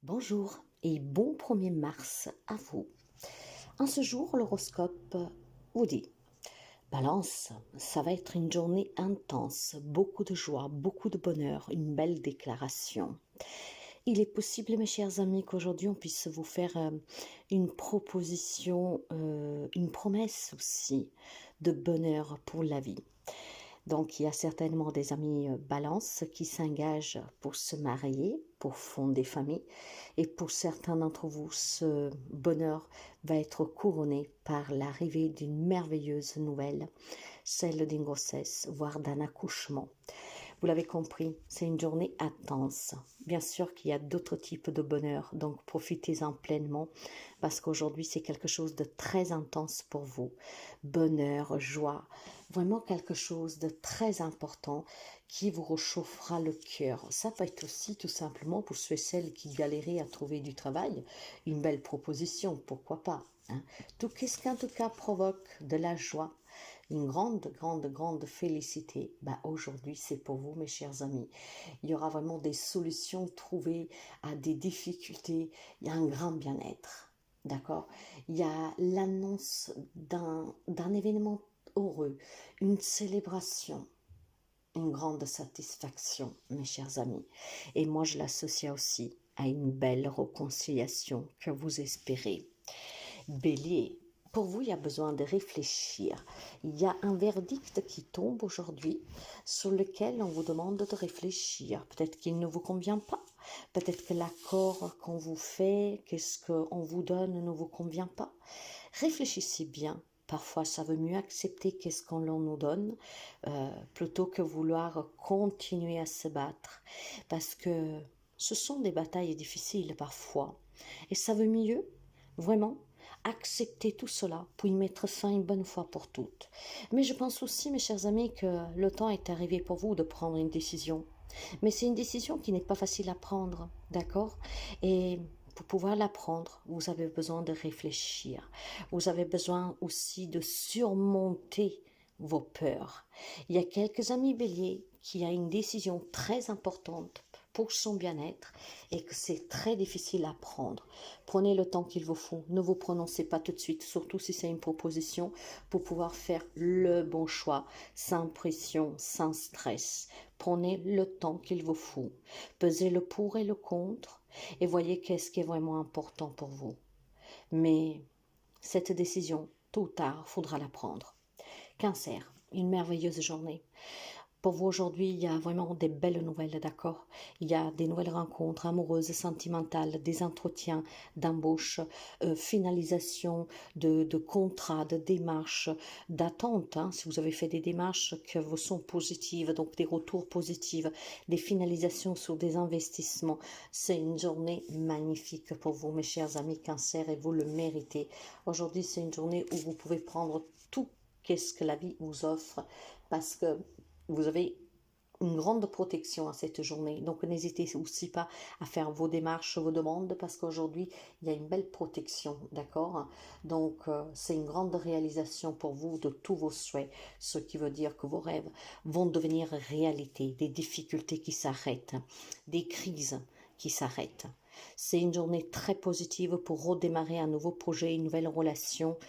Bonjour et bon 1er mars à vous. En ce jour, l'horoscope vous dit Balance, ça va être une journée intense, beaucoup de joie, beaucoup de bonheur, une belle déclaration. Il est possible, mes chers amis, qu'aujourd'hui on puisse vous faire une proposition, une promesse aussi de bonheur pour la vie. Donc, il y a certainement des amis balance qui s'engagent pour se marier, pour fonder famille. Et pour certains d'entre vous, ce bonheur va être couronné par l'arrivée d'une merveilleuse nouvelle, celle d'une grossesse, voire d'un accouchement. Vous l'avez compris, c'est une journée intense. Bien sûr qu'il y a d'autres types de bonheur, donc profitez-en pleinement parce qu'aujourd'hui c'est quelque chose de très intense pour vous. Bonheur, joie, vraiment quelque chose de très important qui vous réchauffera le cœur. Ça peut être aussi tout simplement pour ceux et celles qui galéraient à trouver du travail, une belle proposition, pourquoi pas. Tout ce qui en tout cas provoque de la joie, une grande félicité, aujourd'hui c'est pour vous mes chers amis. Il y aura vraiment des solutions trouvées à des difficultés, il y a un grand bien-être, d'accord. Il y a l'annonce d'un événement heureux, une célébration, une grande satisfaction mes chers amis. Et moi je l'associe aussi à une belle réconciliation que vous espérez. Bélier, pour vous, il y a besoin de réfléchir. Il y a un verdict qui tombe aujourd'hui sur lequel on vous demande de réfléchir. Peut-être qu'il ne vous convient pas. Peut-être que l'accord qu'on vous fait, qu'est-ce qu'on vous donne ne vous convient pas. Réfléchissez bien. Parfois, ça veut mieux accepter qu'est-ce qu'on nous donne plutôt que vouloir continuer à se battre. Parce que ce sont des batailles difficiles parfois. Et ça veut mieux, vraiment, accepter tout cela pour y mettre fin une bonne fois pour toutes. Mais je pense aussi, mes chers amis, que le temps est arrivé pour vous de prendre une décision. Mais c'est une décision qui n'est pas facile à prendre, d'accord? Et pour pouvoir la prendre, vous avez besoin de réfléchir. Vous avez besoin aussi de surmonter vos peurs. Il y a quelques amis béliers qui ont une décision très importante pour son bien-être et que c'est très difficile à prendre. Prenez le temps qu'il vous faut. Ne vous prononcez pas tout de suite, surtout si c'est une proposition, pour pouvoir faire le bon choix, sans pression, sans stress. Prenez le temps qu'il vous faut. Pesez le pour et le contre et voyez qu'est-ce qui est vraiment important pour vous. Mais cette décision, tôt ou tard, faudra la prendre. Cancer, une merveilleuse journée. Pour vous aujourd'hui, il y a vraiment des belles nouvelles, d'accord? Il y a des nouvelles rencontres amoureuses, sentimentales, des entretiens d'embauche, finalisation de contrats, de démarches, d'attentes. Si vous avez fait des démarches qui vous sont positives, donc des retours positifs, des finalisations sur des investissements. C'est une journée magnifique pour vous, mes chers amis Cancer, et vous le méritez. Aujourd'hui, c'est une journée où vous pouvez prendre tout qu'est-ce que la vie vous offre parce que vous avez une grande protection à cette journée. Donc n'hésitez aussi pas à faire vos démarches, vos demandes, parce qu'aujourd'hui, il y a une belle protection, d'accord? Donc c'est une grande réalisation pour vous de tous vos souhaits, ce qui veut dire que vos rêves vont devenir réalité, des difficultés qui s'arrêtent, des crises qui s'arrêtent. C'est une journée très positive pour redémarrer un nouveau projet, une nouvelle relation,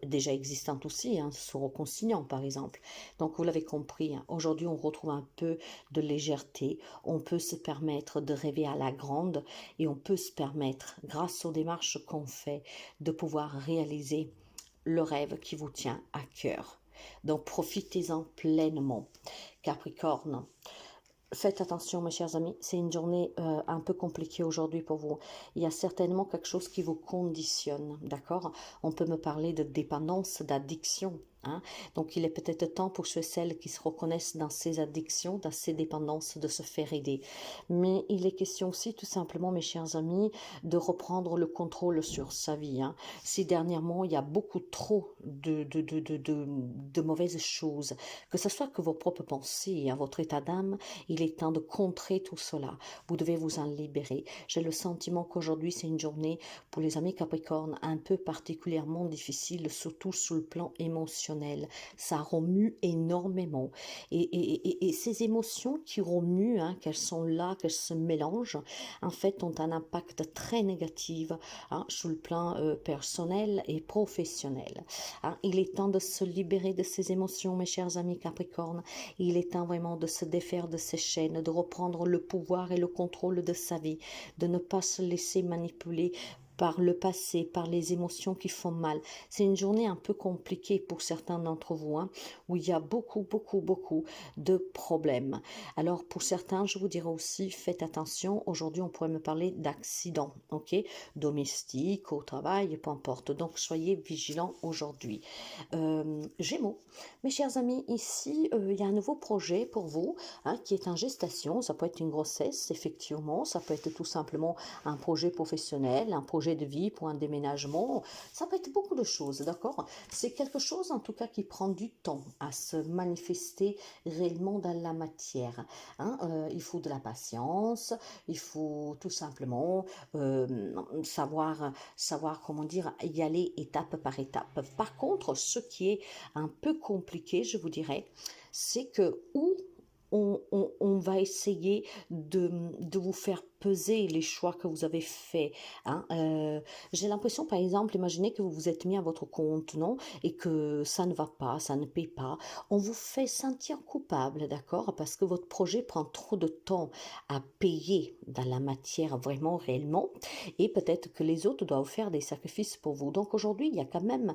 déjà existante aussi, se réconciliant par exemple. Donc vous l'avez compris, aujourd'hui on retrouve un peu de légèreté, on peut se permettre de rêver à la grande et on peut se permettre, grâce aux démarches qu'on fait, de pouvoir réaliser le rêve qui vous tient à cœur. Donc profitez-en pleinement. Capricorne, faites attention mes chers amis, c'est une journée un peu compliquée aujourd'hui pour vous. Il y a certainement quelque chose qui vous conditionne, d'accord? On peut me parler de dépendance, d'addiction. Donc il est peut-être temps pour ceux et celles qui se reconnaissent dans ces addictions, dans ces dépendances, de se faire aider. Mais il est question aussi tout simplement, mes chers amis, de reprendre le contrôle sur sa vie. Si dernièrement il y a beaucoup trop de mauvaises choses, que ce soit que vos propres pensées, votre état d'âme, il est temps de contrer tout cela. Vous devez vous en libérer. J'ai le sentiment qu'aujourd'hui c'est une journée pour les amis Capricorne un peu particulièrement difficile, surtout sur le plan émotionnel. émotionnel. Ça remue énormément. Et ces émotions qui remuent, hein, qu'elles sont là, qu'elles se mélangent, en fait, ont un impact très négatif, hein, sur le plan personnel et professionnel. Hein. Il est temps de se libérer de ces émotions, mes chers amis Capricorne. Il est temps vraiment de se défaire de ces chaînes, de reprendre le pouvoir et le contrôle de sa vie, de ne pas se laisser manipuler par le passé, par les émotions qui font mal. C'est une journée un peu compliquée pour certains d'entre vous, hein, où il y a beaucoup de problèmes. Alors pour certains, je vous dirais aussi, faites attention, aujourd'hui on pourrait me parler d'accidents, ok, domestiques, au travail, peu importe. Donc soyez vigilants aujourd'hui. Gémeaux, mes chers amis, ici il y a un nouveau projet pour vous, hein, qui est en gestation. Ça peut être une grossesse, effectivement, ça peut être tout simplement un projet professionnel, un projet de vie pour un déménagement, ça peut être beaucoup de choses, d'accord? C'est quelque chose en tout cas qui prend du temps à se manifester réellement dans la matière, hein. Il faut de la patience, il faut tout simplement savoir comment dire, y aller étape par étape. Par contre, ce qui est un peu compliqué, je vous dirais, c'est que où on va essayer de vous faire peser les choix que vous avez faits, hein. J'ai l'impression, par exemple, imaginez que vous vous êtes mis à votre compte, non, et que ça ne va pas, ça ne paie pas. On vous fait sentir coupable, d'accord, parce que votre projet prend trop de temps à payer dans la matière, vraiment, réellement, et peut-être que les autres doivent faire des sacrifices pour vous. Donc aujourd'hui, il y a quand même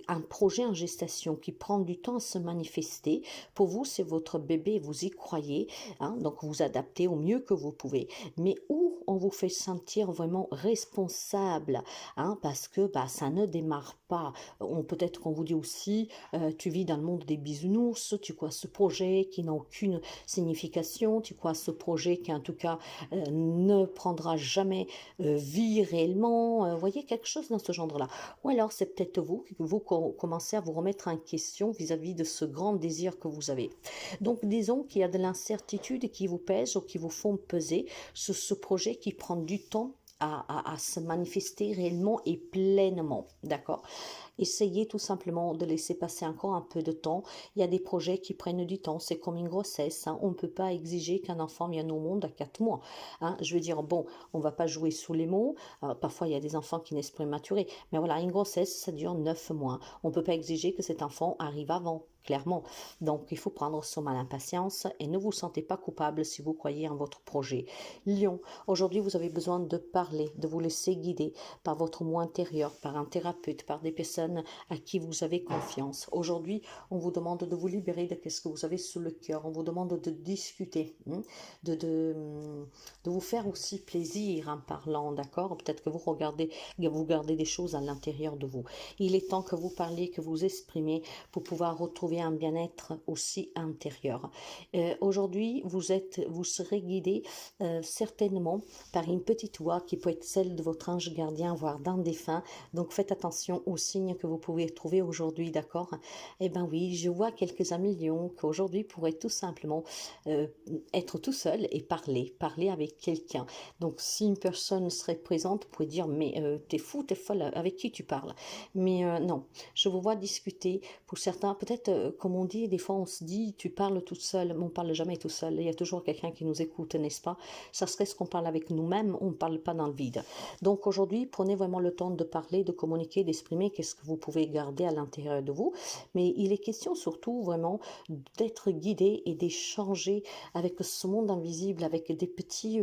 un projet en gestation qui prend du temps à se manifester. Pour vous, c'est votre bébé, vous y croyez, hein, donc vous adaptez au mieux que vous pouvez. Mais où on vous fait sentir vraiment responsable, hein, parce que bah, ça ne démarre pas. Peut-être qu'on vous dit aussi, tu vis dans le monde des bisounours, tu crois ce projet qui n'a aucune signification, tu crois ce projet qui en tout cas ne prendra jamais vie réellement, voyez, quelque chose dans ce genre-là. Ou alors c'est peut-être vous que vous commencez à vous remettre en question vis-à-vis de ce grand désir que vous avez. Donc disons qu'il y a de l'incertitude qui vous pèse ou qui vous font peser sur ce projet qui prend du temps à se manifester réellement et pleinement, d'accord? Essayez tout simplement de laisser passer encore un peu de temps. Il y a des projets qui prennent du temps, c'est comme une grossesse, hein. On ne peut pas exiger qu'un enfant vienne au monde à 4 mois, hein. Je veux dire, bon, on ne va pas jouer sous les mots, parfois il y a des enfants qui naissent prématurés, mais voilà, une grossesse, ça dure 9 mois. On ne peut pas exiger que cet enfant arrive avant, clairement. Donc, il faut prendre son mal en patience et ne vous sentez pas coupable si vous croyez en votre projet. Lion, aujourd'hui, vous avez besoin de parler, de vous laisser guider par votre moi intérieur, par un thérapeute, par des personnes à qui vous avez confiance. Aujourd'hui, on vous demande de vous libérer de ce que vous avez sous le cœur. On vous demande de discuter, hein, de vous faire aussi plaisir en parlant, d'accord? Peut-être que vous gardez des choses à l'intérieur de vous. Il est temps que vous parliez, que vous exprimez pour pouvoir retrouver un bien-être aussi intérieur. Aujourd'hui, vous serez guidé certainement par une petite voix qui peut être celle de votre ange gardien, voire d'un défunt. Donc faites attention aux signes que vous pouvez trouver aujourd'hui, d'accord? Eh bien oui, je vois quelques amis lions qu'aujourd'hui pourraient tout simplement être tout seul et parler avec quelqu'un. Donc si une personne serait présente, vous pouvez dire, mais t'es fou, t'es folle, avec qui tu parles? Mais non, je vous vois discuter. Pour certains, peut-être, comme on dit, des fois on se dit, tu parles toute seule, mais on parle jamais tout seul. Il y a toujours quelqu'un qui nous écoute, n'est-ce pas? Ça serait ce qu'on parle avec nous-mêmes, on ne parle pas dans le vide. Donc aujourd'hui, prenez vraiment le temps de parler, de communiquer, d'exprimer qu'est-ce que vous pouvez garder à l'intérieur de vous. Mais il est question surtout vraiment d'être guidé et d'échanger avec ce monde invisible, avec des petits.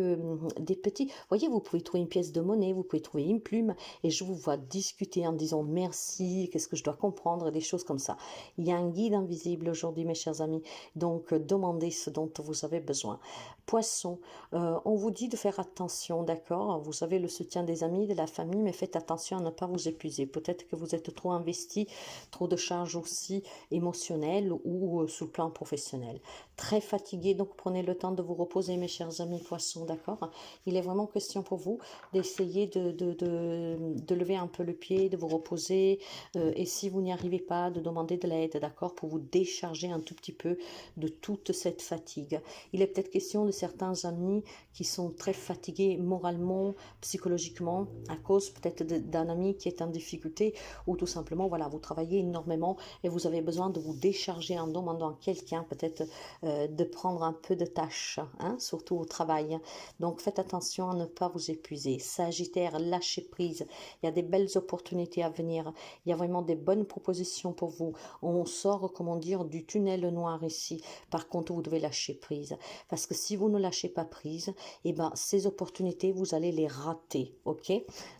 Voyez, vous pouvez trouver une pièce de monnaie, vous pouvez trouver une plume, et je vous vois discuter en disant merci, qu'est-ce que je dois comprendre, des choses comme ça. Il y a un guide invisible aujourd'hui, mes chers amis. Donc demandez ce dont vous avez besoin. Poisson, on vous dit de faire attention, d'accord? Vous avez le soutien des amis, de la famille, mais faites attention à ne pas vous épuiser. Peut-être que vous êtes trop investi, trop de charges aussi émotionnelles ou sous le plan professionnel. Très fatigué, donc prenez le temps de vous reposer, mes chers amis poissons, d'accord? Il est vraiment question pour vous d'essayer de lever un peu le pied, de vous reposer, et si vous n'y arrivez pas, de demander de l'aide, d'accord? Pour vous décharger un tout petit peu de toute cette fatigue. Il est peut-être question de certains amis qui sont très fatigués moralement, psychologiquement, à cause peut-être d'un ami qui est en difficulté, ou tout simplement, voilà, vous travaillez énormément et vous avez besoin de vous décharger en demandant à quelqu'un peut-être de prendre un peu de tâches, hein, surtout au travail. Donc faites attention à ne pas vous épuiser. Sagittaire, lâchez prise. Il y a des belles opportunités à venir. Il y a vraiment des bonnes propositions pour vous. On sort, comment dire, du tunnel noir ici. Par contre, vous devez lâcher prise. Parce que si vous ne lâchez pas prise, eh ben, ces opportunités, vous allez les rater. OK?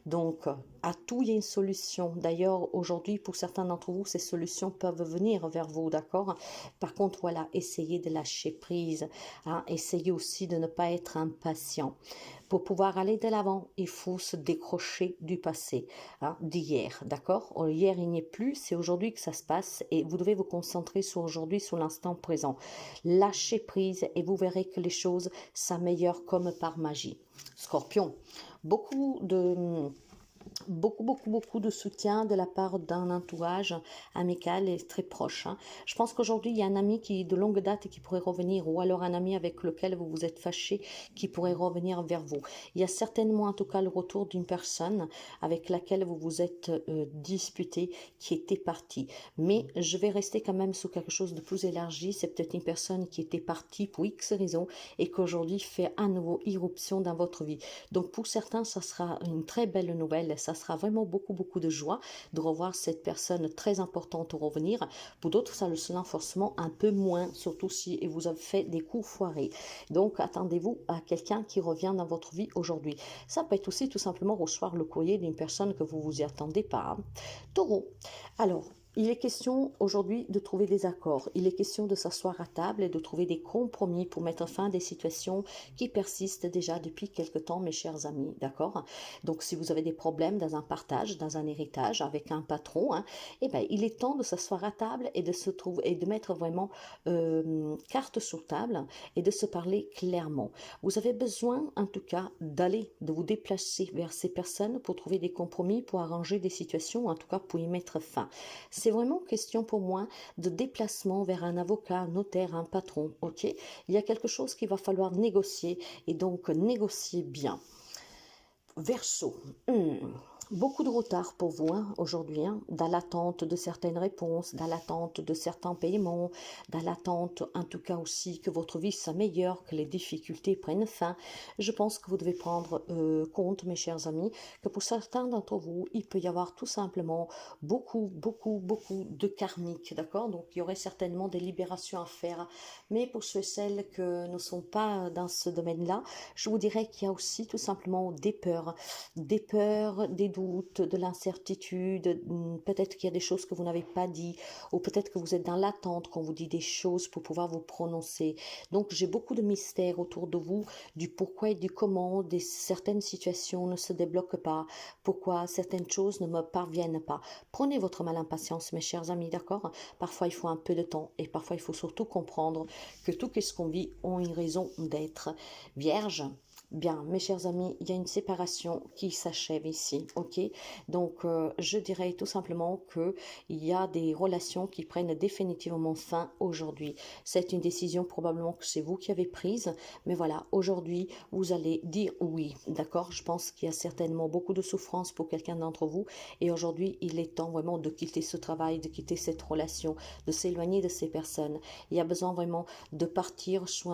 Donc, à tout, il y a une solution. D'ailleurs, aujourd'hui, pour certains d'entre vous, ces solutions peuvent venir vers vous. D'accord? Par contre, voilà, essayez de lâcher prise. Hein? Essayez aussi de ne pas être impatient. Pour pouvoir aller de l'avant, il faut se décrocher du passé, hein, d'hier, d'accord? Hier, il n'y est plus, c'est aujourd'hui que ça se passe et vous devez vous concentrer sur aujourd'hui, sur l'instant présent. Lâchez prise et vous verrez que les choses s'améliorent comme par magie. Scorpion, beaucoup de beaucoup de soutien de la part d'un entourage amical et très proche. Hein. Je pense qu'aujourd'hui, il y a un ami qui de longue date et qui pourrait revenir, ou alors un ami avec lequel vous vous êtes fâché qui pourrait revenir vers vous. Il y a certainement en tout cas le retour d'une personne avec laquelle vous vous êtes disputé, qui était partie. Mais je vais rester quand même sur quelque chose de plus élargi. C'est peut-être une personne qui était partie pour X raisons et qu'aujourd'hui fait à nouveau irruption dans votre vie. Donc pour certains, ça sera une très belle nouvelle. Ça sera vraiment beaucoup de joie de revoir cette personne très importante revenir. Pour d'autres, ça le sera forcément un peu moins, surtout si vous avez fait des coups foirés. Donc, attendez-vous à quelqu'un qui revient dans votre vie aujourd'hui. Ça peut être aussi tout simplement recevoir le courrier d'une personne que vous vous y attendez pas. Hein. Taureau. Alors, il est question aujourd'hui de trouver des accords. Il est question de s'asseoir à table et de trouver des compromis pour mettre fin à des situations qui persistent déjà depuis quelque temps, mes chers amis. D'accord? Donc, si vous avez des problèmes dans un partage, dans un héritage avec un patron, hein, eh ben, il est temps de s'asseoir à table et de se trouver et de mettre vraiment carte sur table et de se parler clairement. Vous avez besoin, en tout cas, de vous déplacer vers ces personnes pour trouver des compromis, pour arranger des situations, en tout cas pour y mettre fin. C'est vraiment question pour moi de déplacement vers un avocat, un notaire, un patron, ok? Il y a quelque chose qu'il va falloir négocier et donc négocier bien. Verseau. Beaucoup de retard pour vous hein, aujourd'hui, hein, dans l'attente de certaines réponses, dans l'attente de certains paiements, dans l'attente en tout cas aussi que votre vie s'améliore, que les difficultés prennent fin. Je pense que vous devez prendre compte, mes chers amis, que pour certains d'entre vous, il peut y avoir tout simplement beaucoup de karmique, d'accord? Donc il y aurait certainement des libérations à faire. Mais pour ceux et celles qui ne sont pas dans ce domaine-là, je vous dirais qu'il y a aussi tout simplement des peurs, des doutes, de l'incertitude, peut-être qu'il y a des choses que vous n'avez pas dit, ou peut-être que vous êtes dans l'attente qu'on vous dit des choses pour pouvoir vous prononcer. Donc j'ai beaucoup de mystères autour de vous, du pourquoi et du comment certaines situations ne se débloquent pas, pourquoi certaines choses ne me parviennent pas. Prenez votre mal en patience, mes chers amis, d'accord? Parfois il faut un peu de temps, et parfois il faut surtout comprendre que tout ce qu'on vit a une raison d'être. Vierge, bien, mes chers amis, il y a une séparation qui s'achève ici, ok? Donc, je dirais tout simplement que il y a des relations qui prennent définitivement fin aujourd'hui. C'est une décision probablement que c'est vous qui avez prise, mais voilà, aujourd'hui, vous allez dire oui, d'accord? Je pense qu'il y a certainement beaucoup de souffrance pour quelqu'un d'entre vous, et aujourd'hui, il est temps vraiment de quitter ce travail, de quitter cette relation, de s'éloigner de ces personnes. Il y a besoin vraiment de partir sur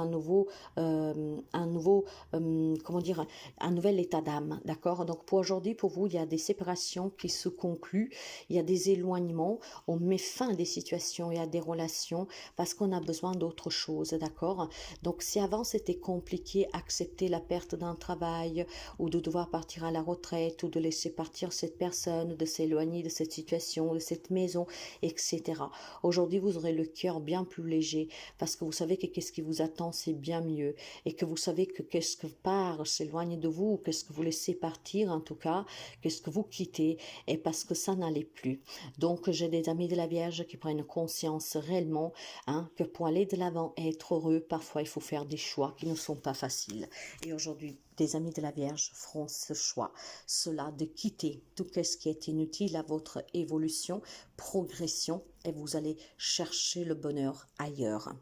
comment dire, un nouvel état d'âme, d'accord? Donc pour aujourd'hui, pour vous, il y a des séparations qui se concluent, il y a des éloignements, on met fin à des situations et à des relations parce qu'on a besoin d'autre chose, d'accord? Donc si avant c'était compliqué accepter la perte d'un travail ou de devoir partir à la retraite ou de laisser partir cette personne, de s'éloigner de cette situation, de cette maison, etc. Aujourd'hui, vous aurez le cœur bien plus léger parce que vous savez que qu'est-ce qui vous attend, c'est bien mieux et que vous savez que qu'est-ce que part s'éloigne de vous, qu'est-ce que vous laissez partir en tout cas, qu'est-ce que vous quittez, et parce que ça n'allait plus. Donc j'ai des amis de la Vierge qui prennent conscience réellement hein, que pour aller de l'avant et être heureux, parfois il faut faire des choix qui ne sont pas faciles. Et aujourd'hui, des amis de la Vierge feront ce choix, cela de quitter tout ce qui est inutile à votre évolution, progression, et vous allez chercher le bonheur ailleurs.